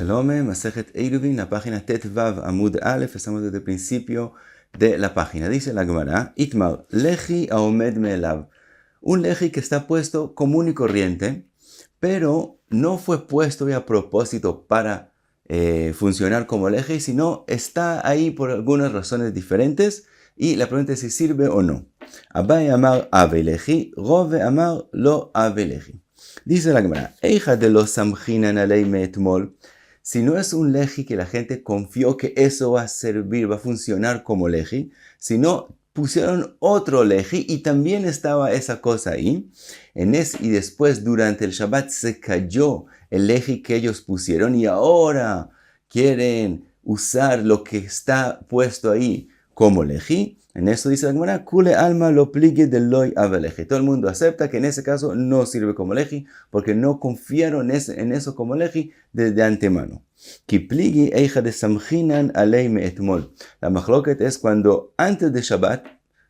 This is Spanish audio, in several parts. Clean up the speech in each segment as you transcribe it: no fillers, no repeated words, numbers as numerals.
Shalom, Masejet Eruvin, la página Tetvav Amud Aleph, estamos desde el principio de la página. Dice la Gemara, Itmar, leji aomed meelav, un leji que está puesto común y corriente, pero no fue puesto a propósito para funcionar como leji, sino está ahí por algunas razones diferentes, y la pregunta es si sirve o no. Abai amar ave leji, Rove amar lo ave leji. Dice la Gemara, Eija de los samjinan alei meetmol, si no es un leji que la gente confió que eso va a servir, va a funcionar como leji, sino pusieron otro leji y también estaba esa cosa ahí, y después durante el Shabbat se cayó el leji que ellos pusieron y ahora quieren usar lo que está puesto ahí como leji. En eso dice la Gemara, Kule alma lo pligue de loy aveleji. Todo el mundo acepta que en ese caso no sirve como leji, porque no confiaron en eso como leji desde antemano. Ki pligi eija de samjinan alei me etmol. La machloket es cuando antes de Shabbat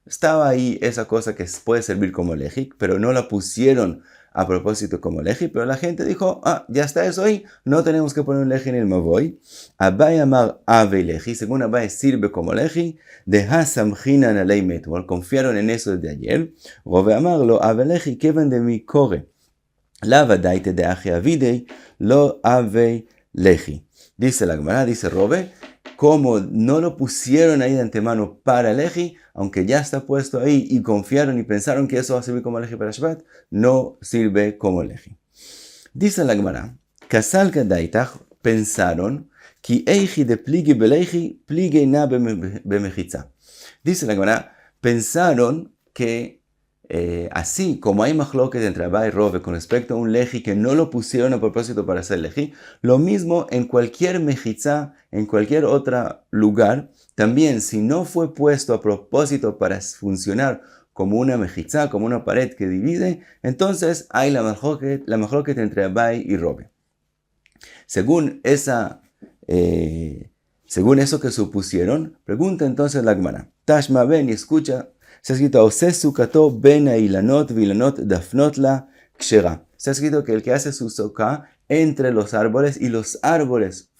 estaba ahí esa cosa que puede servir como leji, pero no la pusieron a propósito como leji, pero la gente dijo, ya está eso ahí, no tenemos que poner un leji en el mavoy. Abai amar ave leji, según Abai sirve como leji, de hasamjinan alei meetmol, confiaron en eso desde ayer. Rove amar lo ave leji, kevan de mi kore, la vadaite de aji avidei, lo ave leji. Dice la Gemara, dice Rove, como no lo pusieron ahí de antemano para leji, aunque ya está puesto ahí y confiaron y pensaron que eso va a servir como leji para Shabbat, no sirve como leji. Dice la Gemara, Kasal kadaitach, pensaron, ki eiji de pligi beleji, pligi na bemechitza. Dice la Gemara, pensaron que así como hay machloket entre Abai y Rove con respecto a un leji que no lo pusieron a propósito para hacer leji, lo mismo en cualquier mechitza, en cualquier otro lugar, también si no fue puesto a propósito para funcionar como una mechitza, como una pared que divide, entonces hay la machloket entre Abai y Rove. Según eso que supusieron, pregunta entonces la Gemara, Tashma ven y escucha. Se ha escrito, Ose sukato ben ilanot vilanot dafnotla kshera. Se ha escrito que el que hace su sukkah entre los árboles, y los árboles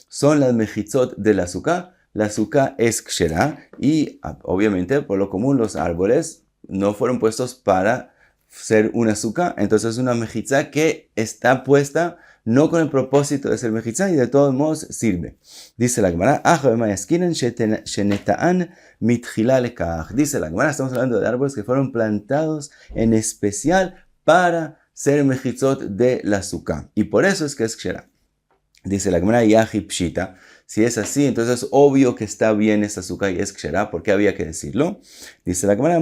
son las mechitzot de la sukkah es kshera, y obviamente por lo común los árboles no fueron puestos para ser una sukkah, entonces es una mechitza que está puesta no con el propósito de ser mechitza y de todos modos sirve. Dice la Gemara, dice la Gemara, estamos hablando de árboles que fueron plantados en especial para ser mechitzot de la sukkah. Y por eso es que es kshera. Dice la Gemara, yahi pshita. Si es así, entonces es obvio que está bien esta sukkah y es kshera. ¿Por qué había que decirlo? Dice la Gemara,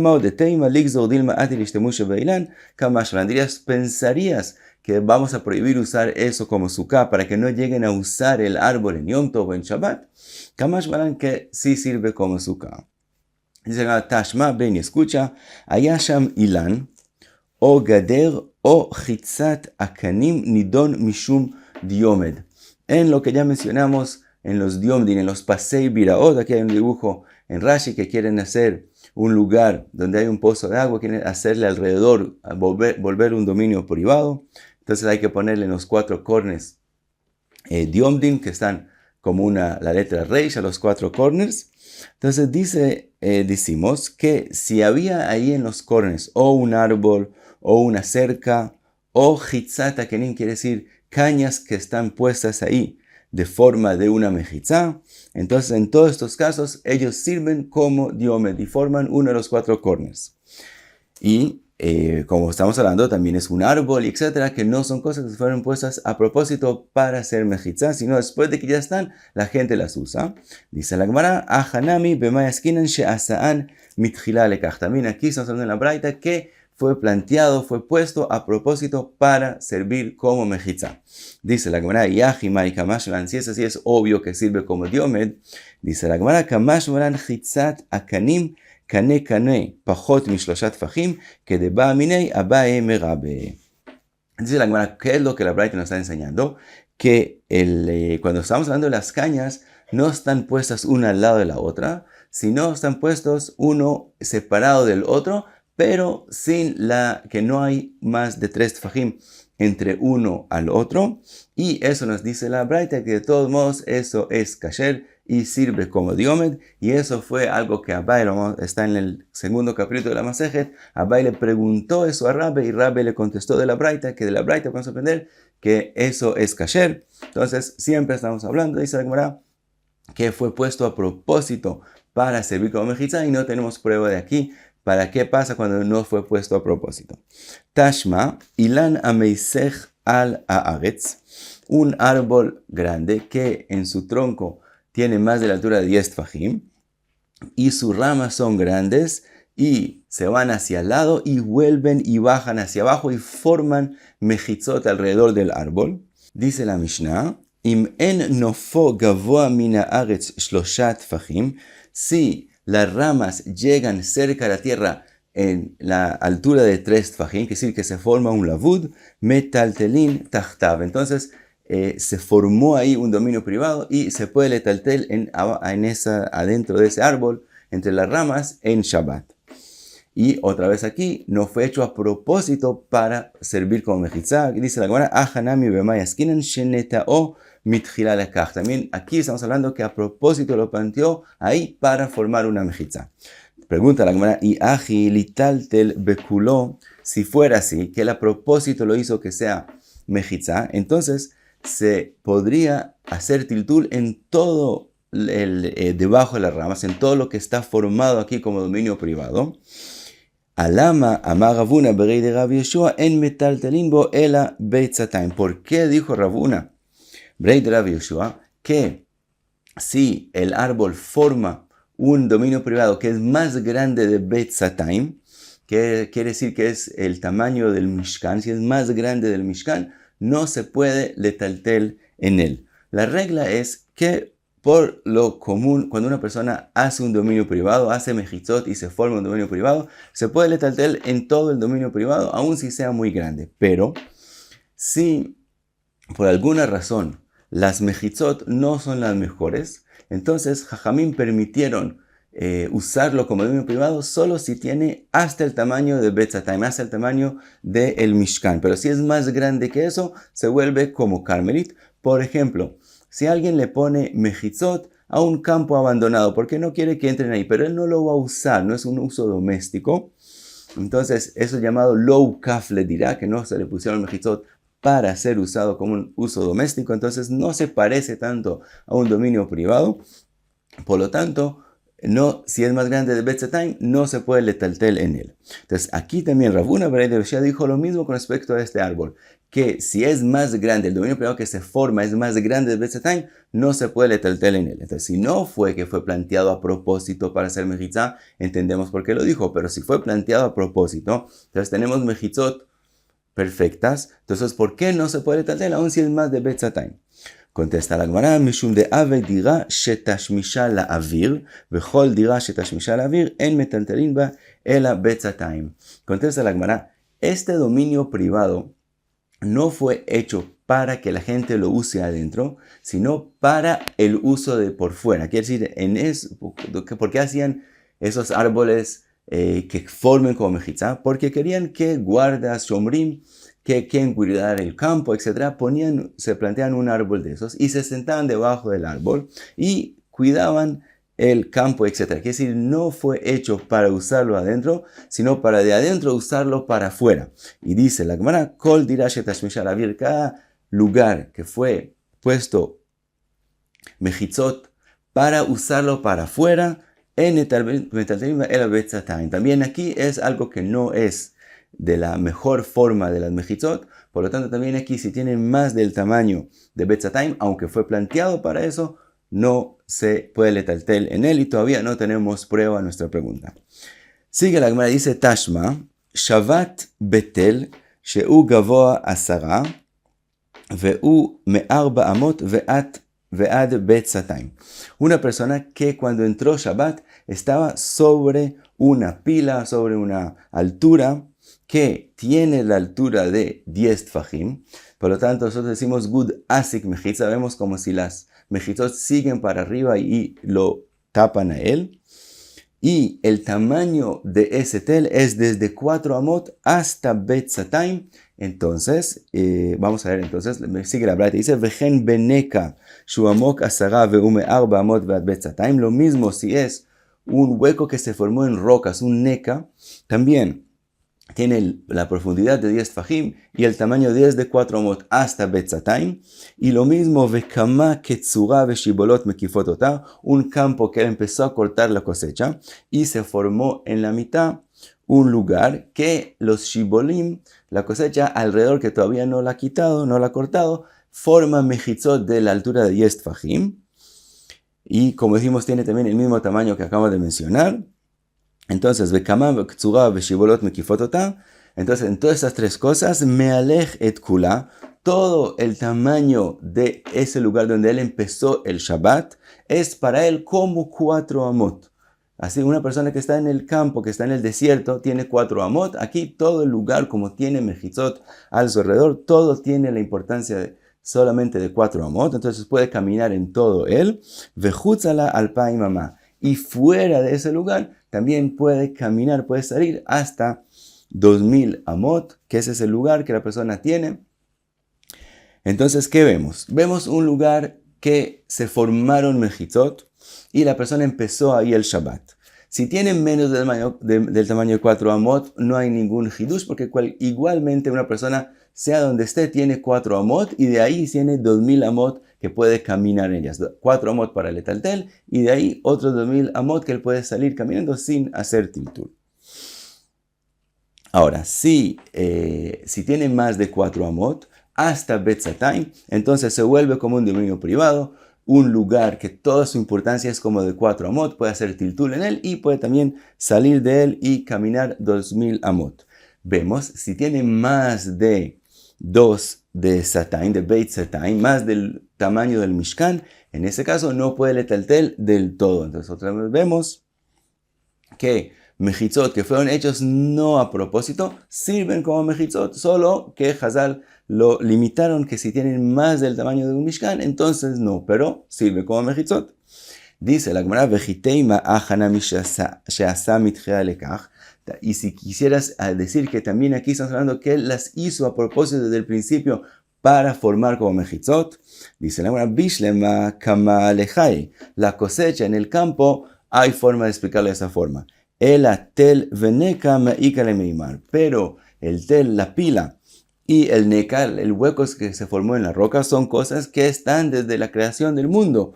pensarías que vamos a prohibir usar eso como sukkah para que no lleguen a usar el árbol en Yom Tov o en Shabbat. Kamash Balan que sí sirve como sukkah. Dice Tashma, ven y escucha, Ayasham ilan, o gader, o chitzat akanim nidon mishum diomed. En lo que ya mencionamos, en los diomdin, en los pasei biraot, aquí hay un dibujo en Rashi que quieren hacer un lugar donde hay un pozo de agua, quieren hacerle alrededor, volver un dominio privado. Entonces hay que ponerle en los 4 corners diomdin, que están como la letra reish a los 4 corners. Entonces decimos que si había ahí en los corners o un árbol, o una cerca, o chitzat akenim, quiere decir cañas que están puestas ahí de forma de una mechitza, entonces en todos estos casos ellos sirven como diomed y forman uno de los 4 corners. Y como estamos hablando, también es un árbol, etcétera, que no son cosas que fueron puestas a propósito para hacer mechitza, sino después de que ya están, la gente las usa. Dice la Gemara, Ahanami bemayaskinan she'asaan mitchila lekach. También aquí estamos hablando en la braita que fue planteado, fue puesto a propósito para servir como mechitza. Dice la Gemara, Yahimai kamashmalan, si es así, es obvio que sirve como diomed. Dice la Gemara, kamashmalan chitzat akanim kane kane pachot mishloshat fachim kedeba minei abae merabe. Dice la Gemara, ¿qué es lo que la Braita nos está enseñando? Que cuando estamos hablando de las cañas, no están puestas una al lado de la otra, sino están puestos uno separado del otro, pero sin que no hay más de 3 tfajim entre uno al otro, y eso nos dice la Braita que de todos modos eso es kasher y sirve como diomed, y eso fue algo que Abai, está en el segundo capítulo de la Masejet, Abai le preguntó eso a Rabbe y Rabbe le contestó de la Braita, que de la Braita podemos aprender que eso es kasher. Entonces siempre estamos hablando, dice la Gemara, que fue puesto a propósito para servir como mejizá y no tenemos prueba de aquí. ¿Para qué pasa cuando no fue puesto a propósito? Tashma, ilan ameisech al haaretz, un árbol grande que en su tronco tiene más de la altura de 10 tfajim y sus ramas son grandes y se van hacia el lado y vuelven y bajan hacia abajo y forman mejizot alrededor del árbol. Dice la Mishnah, Im en nofo gavoa mina haaretz shloshat tfajim, si las ramas llegan cerca de la tierra en la altura de 3 tfajim, que decir que se forma un lavud, metaltelin tachtav. Entonces se formó ahí un dominio privado y se puede letaltel adentro de ese árbol, entre las ramas, en Shabbat. Y otra vez aquí, no fue hecho a propósito para servir como mejizá. Dice la Gemara, Ahanami b'mayaskinan shenetao mitchila lekach. También aquí estamos hablando que a propósito lo planteó ahí para formar una mejizá. Pregunta la Gemara, y aji litaltel bekulo, si fuera así, que él a propósito lo hizo que sea mejizá, entonces se podría hacer tiltul en todo debajo de las ramas, en todo lo que está formado aquí como dominio privado. Alama amar Ravuna berei de Rav Yeshua en metaltelin bo ela beitzatayim. ¿Por qué dijo Ravuna, berei de Rav Yeshua, que si el árbol forma un dominio privado que es más grande de beitzatayim, que quiere decir que es el tamaño del Mishkan, si es más grande del Mishkan, no se puede letaltel en él? La regla es que por lo común, cuando una persona hace un dominio privado, hace mejizot y se forma un dominio privado, se puede letaltel en todo el dominio privado, aun si sea muy grande. Pero si por alguna razón las mejizot no son las mejores, entonces Jajamín permitieron usarlo como dominio privado solo si tiene hasta el tamaño de Betzatayim, hasta el tamaño del Mishkan. Pero si es más grande que eso, se vuelve como Carmelit. Por ejemplo, si alguien le pone mejizot a un campo abandonado porque no quiere que entren ahí, pero él no lo va a usar, no es un uso doméstico, entonces eso es llamado low kaf, le dirá que no se le pusieron mejizot para ser usado como un uso doméstico, entonces no se parece tanto a un dominio privado. Por lo tanto, no, si es más grande de Betzatayim, no se puede letaltel en él. Entonces, aquí también Ravuna berei de Yeshua dijo lo mismo con respecto a este árbol, que si es más grande, el dominio privado que se forma es más grande de Betzatayim, no se puede letaltel en él. Entonces, si no fue que fue planteado a propósito para hacer mejizá, entendemos por qué lo dijo, pero si fue planteado a propósito, entonces tenemos mejizot perfectas, entonces, ¿por qué no se puede letaltel aún si es más de Betzatayim? Contesta la Gemara, Mishum de ave dira shetashmisha la avir, vechol dira shetashmisha la avir, en metaltelin ba ela betzatayim. Contesta la Gemara, este dominio privado no fue hecho para que la gente lo use adentro, sino para el uso de por fuera. Quiere decir, ¿por qué hacían esos árboles que formen como mejizá? Porque querían que guardas, shomrim, que quien cuidar el campo, etc., se planteaban un árbol de esos y se sentaban debajo del árbol y cuidaban el campo, etc. Quiere decir, no fue hecho para usarlo adentro, sino para de adentro usarlo para afuera. Y dice la Gemara, Kol dirash etashmisha lavir, cada lugar que fue puesto mejizot para usarlo para afuera, en metaltelin el betzatayim. También aquí es algo que no es de la mejor forma de las mejizot, por lo tanto también aquí si tienen más del tamaño de Betzatayim, aunque fue planteado para eso, no se puede letaltel en él y todavía no tenemos prueba a nuestra pregunta. Sigue la Gemara, dice Tashma, Shavat Betel, Sheu Gavoa Asara, Veu Me'arba Amot Ve'ad Betzatayim. Una persona que cuando entró Shabbat estaba sobre una pila, sobre una altura que tiene la altura de 10 tfajim, por lo tanto nosotros decimos Gud Asik Mejizá, vemos como si las mejizot siguen para arriba y lo tapan a él, y el tamaño de ese tel es desde 4 amot hasta betzatayim. Entonces, vamos a ver, entonces, me sigue la braita, dice, Vejen beneka, shuamok asara veume arba amot ve'ad betzatayim. Lo mismo si es un hueco que se formó en rocas, un neka, también tiene la profundidad de 10 fajim y el tamaño de 4 amot hasta betzatayim. Y lo mismo, vekama ketzura veshibolot mekifotota, un campo que empezó a cortar la cosecha y se formó en la mitad un lugar que los shibolim, la cosecha alrededor que todavía no la ha quitado, no la ha cortado, forma mejitzot de la altura de 10 fajim. Y como decimos, tiene también el mismo tamaño que acabo de mencionar. Entonces, entonces, en todas estas tres cosas, mealej et kula, todo el tamaño de ese lugar donde él empezó el Shabbat, es para él como 4 amot. Así, una persona que está en el campo, que está en el desierto, tiene 4 amot. Aquí todo el lugar, como tiene mejitzot a su alrededor, todo tiene la importancia solamente de 4 amot. Entonces puede caminar en todo él. Vejutzala alpay mamá. Y fuera de ese lugar, también puede caminar, puede salir hasta 2000 amot, que ese es el lugar que la persona tiene. Entonces, ¿qué vemos? Vemos un lugar que se formaron mejitzot y la persona empezó ahí el Shabbat. Si tiene menos del tamaño de 4 amot, no hay ningún hidush, porque igualmente una persona, sea donde esté, tiene 4 amot y de ahí tiene 2000 amot que puede caminar en ellas. 4 amot para el etaltel y de ahí otros 2000 amot que él puede salir caminando sin hacer tiltul. Ahora, si tiene más de 4 amot, hasta betzatayim, entonces se vuelve como un dominio privado, un lugar que toda su importancia es como de 4 amot, puede hacer tiltul en él y puede también salir de él y caminar 2000 amot. Vemos, si tiene más de 2 de satayim, de beit satayim, más del tamaño del mishkan, en ese caso no puede letaltel del todo. Entonces otra vez vemos que mejitzot que fueron hechos no a propósito, sirven como mejitzot, solo que Hazal lo limitaron que si tienen más del tamaño de un mishkan, entonces no, pero sirve como mejitzot. Dice la Gemara, vejiteima achanami sheasa mitchea lekach. Y si quisieras decir que también aquí estamos hablando que él las hizo a propósito desde el principio para formar como mejitzot, dice la Gemara, bishlema kama lejai. La cosecha en el campo, hay forma de explicarlo de esa forma. El tel veneka meika le meimar. Pero el tel, la pila, y el neka, el hueco que se formó en la roca, son cosas que están desde la creación del mundo.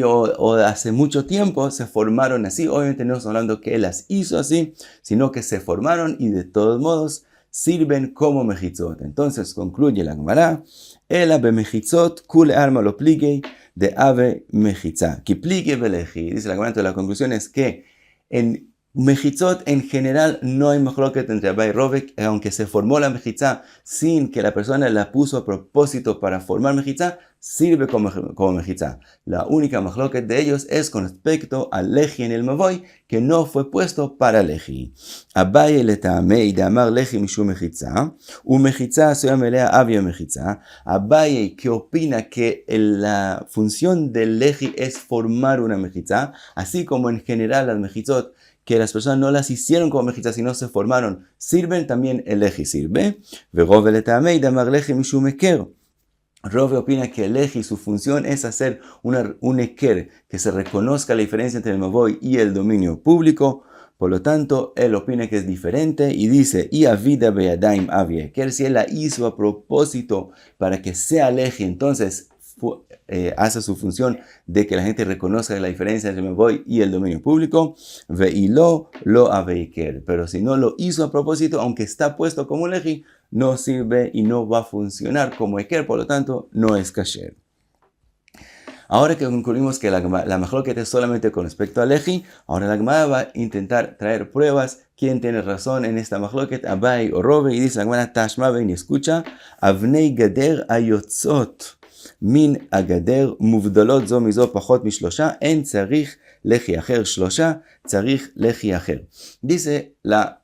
O hace mucho tiempo se formaron así. Obviamente no estamos hablando que él las hizo así, sino que se formaron y de todos modos sirven como mejitzot. Entonces concluye la Gemara, ela be mejitzot kule arma lo pligei de ave mejitza. Ki pligei beleji. Dice la Gemara, entonces la conclusión es que en mejitzot en general no hay machloket entre Abai y Rove, aunque se formó la mejitza sin que la persona la puso a propósito para formar mejitza, sirve como mejitza. La única machloket de ellos es con respecto al leji en el mavoy, que no fue puesto para leji. Abai le tamei de amar leji mishu mejitza, u mejitza soya melea avia mejitza. Abai que opina que la función del leji es formar una mejitza, así como en general las mejitzot que las personas no las hicieron como mejitzas, sino se formaron, sirven, también el leji sirve. Rove opina que el leji, su función es hacer un eker, que se reconozca la diferencia entre el mavoy y el dominio público. Por lo tanto, él opina que es diferente y dice, y avida beadaim avie, que si él la hizo a propósito para que sea leji, entonces hace su función de que la gente reconozca la diferencia entre el mavoy y el dominio público, veilo lo aveiker, pero si no lo hizo a propósito, aunque está puesto como leji, no sirve y no va a funcionar como eker, por lo tanto no es kasher. Ahora que concluimos que la machloket es solamente con respecto a leji, ahora la Gemara va a intentar traer pruebas. ¿Quién tiene razón en esta machloket? Abai o Rove. Y dice la Gemara, Tashma, ven y escucha, Avnei gader ayotzot min agader muvdalot zo mizo pachot mishlosha en tzarich leji acher shlosha tzarich leji acher. Dice la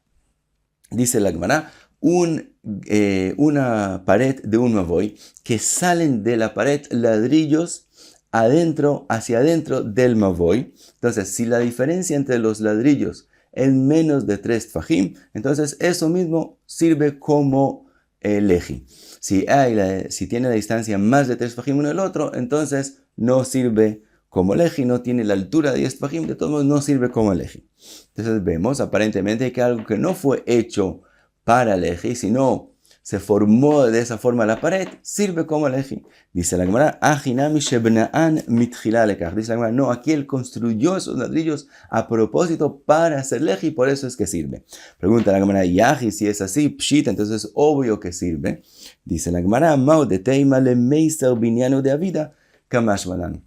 Gemara, una pared de un mavoy, que salen de la pared ladrillos hacia adentro del mavoy. Entonces, si la diferencia entre los ladrillos es menos de 3 tfajim, entonces eso mismo sirve como leji. Si tiene la distancia más de 3 tfajim uno del otro, entonces no sirve como leji, no tiene la altura de 10 tfajim, de todos modos no sirve como leji. Entonces vemos aparentemente que algo que no fue hecho para leji, sino se formó de esa forma la pared, sirve como leji. Dice la Gemara, Ajinami shebnaan mitchila lekach. Dice la Gemara, no, aquí él construyó esos ladrillos a propósito para hacer leji, por eso es que sirve. Pregunta la Gemara, Yaji, si es así, pshit, entonces es obvio que sirve. Dice la Gemara, Mao de teima le meister biniano de avida, kamash malan.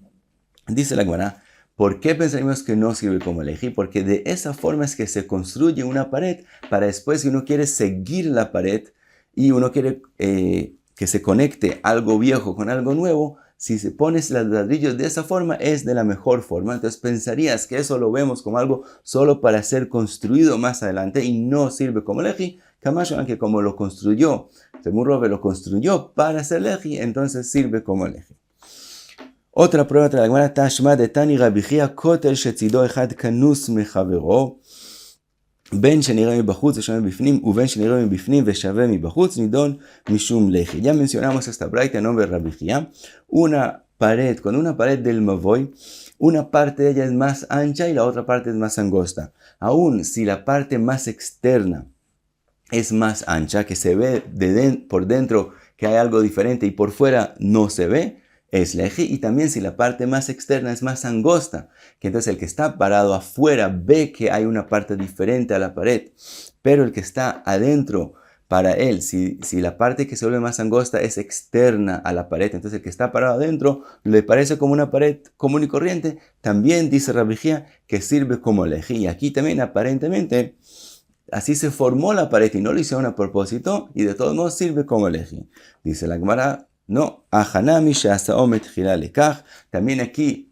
Dice la Gemara, ¿por qué pensaríamos que no sirve como leji? Porque de esa forma es que se construye una pared para después, si uno quiere seguir la pared y uno quiere que se conecte algo viejo con algo nuevo, si se pones los ladrillos de esa forma es de la mejor forma. Entonces pensarías que eso lo vemos como algo solo para ser construido más adelante y no sirve como leji. Kamash, que como lo construyó, según Rove lo construyó para hacer leji, entonces sirve como leji. Otra prueba de la Gemara, Tashma de Tani Rabijía, Kotel Shetzido Echad Kanus Mechavero, Ben שנראה מבחוץ ושווה מבפנים, ובין שנראה מבפנים ושווה מבחוץ, נידון משום לחי. Ya mencionamos esta braita en nombre de Rabbi Jia. Con una pared del mavoy, una parte de ella es más ancha y la otra parte es más angosta. Aún si la parte más externa es más ancha, que se ve por dentro que hay algo diferente y por fuera no se ve, es leji. Y también si la parte más externa es más angosta, que entonces el que está parado afuera ve que hay una parte diferente a la pared, pero el que está adentro, para él, si la parte que se vuelve más angosta es externa a la pared, entonces el que está parado adentro le parece como una pared común y corriente, también dice Rabbi Jia que sirve como leji. Y aquí también aparentemente así se formó la pared y no lo hicieron a propósito y de todos modos sirve como leji. Dice la Gemara, no, Ahanami she'asaomet chila lekach. También aquí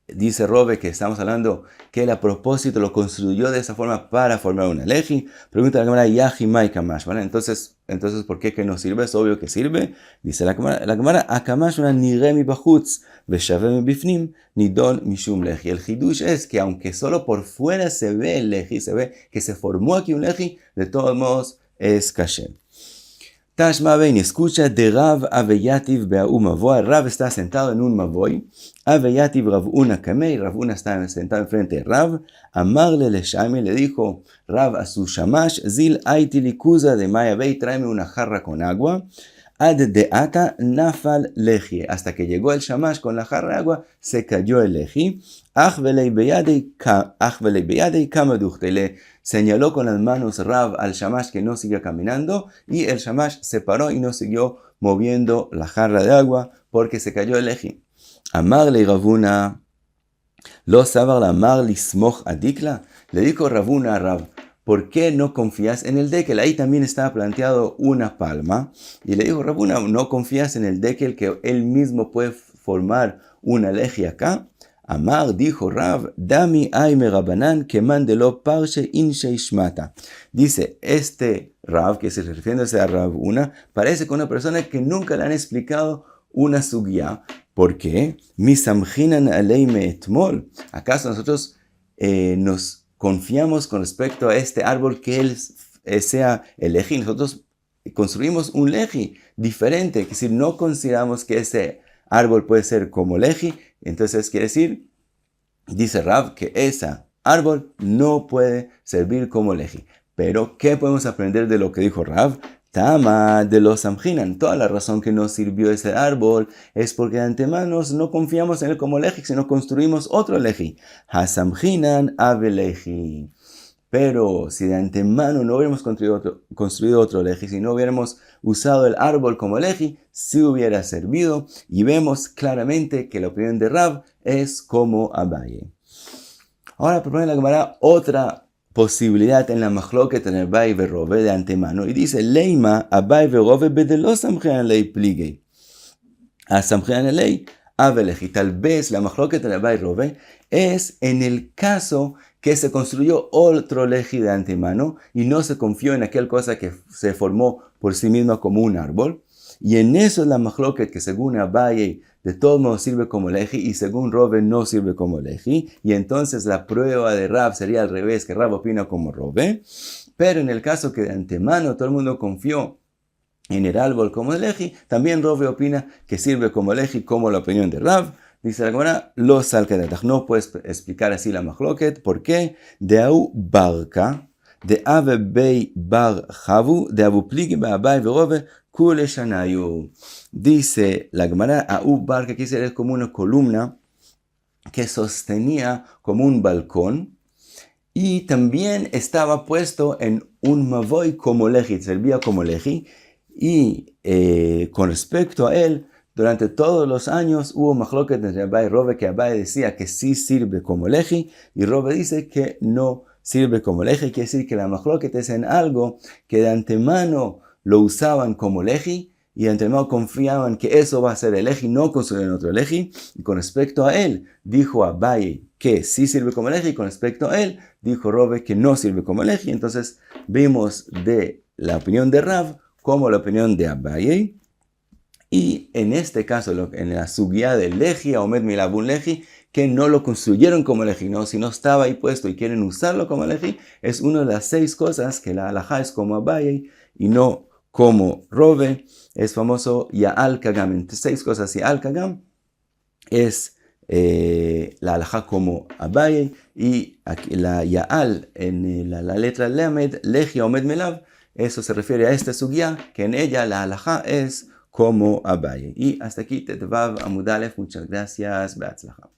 dice Rove que estamos hablando que él a propósito lo construyó de esa forma para formar una leji. Pregunta la Gemara, Yaji mai kamash, ¿vale? Entonces, ¿por qué que no sirve? Es obvio que sirve. Dice la Gemara, akamash una nire mi bachutz veshave mi bifnim nidon mishum leji. El hidush es que aunque solo por fuera se ve el leji, se ve que se formó aquí un leji, de todos modos es kasher. Tashma ven, escucha de Rav Aveyativ Be'au Mavoy. Rav está sentado en un Mavoy. Aveyativ Ravuna Kamei. Ravuna está sentado enfrente de Rav. Amarle le Shami, le dijo Rav a su Shamash, Zil Aiti Likuza de Mayabei, tráeme una jarra con agua. Ad de ata nafal leji. Hasta que llegó el Shamash con la jarra de agua, se cayó el leji. Ach velei beyadei kamaduchte. Le señaló con las manos Rav al Shamash que no siguió caminando y el Shamash se paró y no siguió moviendo la jarra de agua porque se cayó el leji. Amarle Ravuna, lo sabar la amar lismoch adikla. Le dijo Ravuna a Rav, ¿por qué no confías en el dekel? Ahí también estaba planteado una palma. Y le dijo Ravuna, ¿no confías en el dekel que él mismo puede formar una leji acá? Amar, dijo Rav, Dami aime rabanan que mandelo parche inshe ishmata. Dice, este Rav, que se refiriéndose a Ravuna, parece que una persona que nunca le han explicado una sugya. ¿Por qué? Misamjinan aleime etmol. ¿Acaso nosotros nos confiamos con respecto a este árbol que él sea el leji? Nosotros construimos un leji diferente, es decir, no consideramos que ese árbol puede ser como leji. Entonces quiere decir, dice Rav, que ese árbol no puede servir como leji. Pero, ¿qué podemos aprender de lo que dijo Rav? Tama de los samjinan. Toda la razón que no sirvió ese árbol es porque de antemano no confiamos en él como leji, sino construimos otro leji. Hasamjinan aveleji. Pero si de antemano no hubiéramos construido otro leji, si no hubiéramos usado el árbol como leji, sí hubiera servido. Y vemos claramente que la opinión de Rav es como Abaye. Ahora propone la Gemara otra posibilidad en la machloket en Abaye y Rove de antemano. Y dice, Leima Abaye y Rove bedelo samjinan lei pligei. A samjinan lei aveleji. Tal vez la machloket en Abaye y Rove es en el caso que se construyó otro leji de antemano y no se confió en aquella cosa que se formó por sí misma como un árbol. Y en eso es la mahloket que según Abaye de todos modos sirve como leji y según Rove no sirve como leji. Y entonces la prueba de Rav sería al revés, que Rav opina como Rove. Pero en el caso que de antemano todo el mundo confió en el árbol como leji, también Rove opina que sirve como leji, como la opinión de Rav. Dice la Gemara, lo salkedatach. No puedes explicar así la mahloket. ¿Por qué? De au barca, de ave bei bar javu, de abu pligi ba abai verove, kule shanayu. Dice la Gemara, au barca que es como una columna que sostenía como un balcón y también estaba puesto en un mavoy como leji, servía como leji. Y con respecto a él, durante todos los años hubo mahloket entre Abaye y Rove, que Abaye decía que sí sirve como leji y Rove dice que no sirve como leji. Quiere decir que la mahloket es en algo que de antemano lo usaban como leji y de antemano confiaban que eso va a ser el leji, no construyeron otro leji. Y con respecto a él, dijo Abaye que sí sirve como leji y con respecto a él, dijo Rove que no sirve como leji. Entonces vimos de la opinión de Rav como la opinión de Abaye. Y en este caso, en la sugya de leji, Omed Milav, un leji, que no lo construyeron como leji, no, si no estaba ahí puesto y quieren usarlo como leji, es una de las 6 cosas que la halajá es como Abaye y no como Rove. Es famoso Ya'al Kagam. Entre 6 cosas, Ya'al Kagam es la halajá como Abaye, y aquí, la Ya'al en la letra Lamed, leji Omed Milav, eso se refiere a esta sugya, que en ella la halajá es como Abaye. Y hasta aquí, Tetvav Amud Aleph. Muchas gracias. Be'atzlacha.